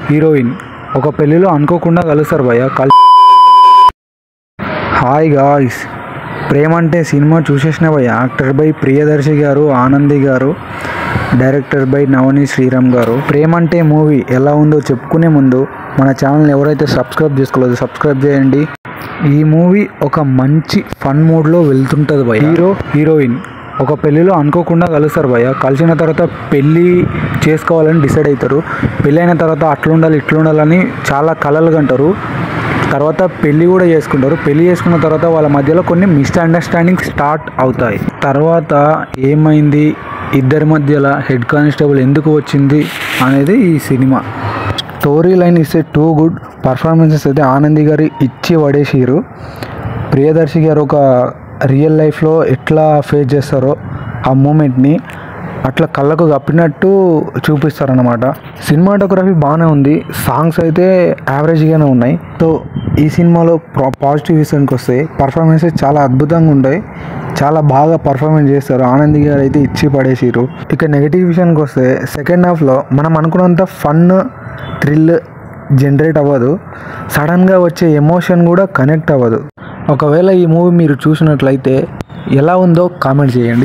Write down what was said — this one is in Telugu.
హీరోయిన్ ఒక పెళ్లిలో అనుకోకుండా కలుస్తారు భయ్య. హాయ్ గాయ్స్, ప్రేమంటే సినిమా చూసేసిన భయ్య. యాక్టర్ బై ప్రియదర్శి గారు, ఆనంది గారు, డైరెక్టర్ బై నవని శ్రీరామ్ గారు. ప్రేమంటే మూవీ ఎలా ఉందో చెప్పుకునే ముందు మన ఛానల్ని ఎవరైతే సబ్స్క్రైబ్ చేసుకోలేదో సబ్స్క్రైబ్ చేయండి. ఈ మూవీ ఒక మంచి ఫన్ మూడ్లో వెళ్తుంటుంది భయ్య. హీరోయిన్ ఒక పెళ్ళిలో అనుకోకుండా కలుస్తారు భయ్య. కలిసిన తర్వాత పెళ్ళి చేసుకోవాలని డిసైడ్ అవుతారు. పెళ్ళైన తర్వాత అట్లుండాలి ఇట్లుండాలని చాలా కలలు కంటారు. తర్వాత పెళ్ళి కూడా చేసుకుంటారు. పెళ్ళి చేసుకున్న తర్వాత వాళ్ళ మధ్యలో కొన్ని మిస్అండర్స్టాండింగ్ స్టార్ట్ అవుతాయి. తర్వాత ఏమైంది, ఇద్దరి మధ్యలో హెడ్ కానిస్టేబుల్ ఎందుకు వచ్చింది అనేది ఈ సినిమా. స్టోరీ లైన్ ఇస్తే టూ గుడ్. పర్ఫార్మెన్సెస్ అయితే ఆనంది గారు ఇచ్చి పడేసిరు. ప్రియదర్శి గారు ఒక రియల్ లైఫ్లో ఎట్లా ఫేస్ చేస్తారో ఆ మూమెంట్ని అట్లా కళ్ళకు కప్పినట్టు చూపిస్తారన్నమాట. సినిమాటోగ్రఫీ బాగానే ఉంది. సాంగ్స్ అయితే యావరేజ్గానే ఉన్నాయి. సో ఈ సినిమాలో పాజిటివ్ విషయానికి వస్తే పర్ఫార్మెన్సెస్ చాలా అద్భుతంగా ఉంటాయి. చాలా బాగా పర్ఫార్మెన్స్ చేస్తారు. ఆనంది గారు అయితే ఇచ్చి పడేసిరు. ఇక నెగిటివ్ విషయానికి వస్తే సెకండ్ హాఫ్లో మనం అనుకున్నంత ఫన్ థ్రిల్ జనరేట్ అవ్వదు. సడన్గా వచ్చే ఎమోషన్ కూడా కనెక్ట్ అవ్వదు. ఒకవేళ ఈ మూవీ మీరు చూసినట్లయితే ఎలా ఉందో కామెంట్ చేయండి.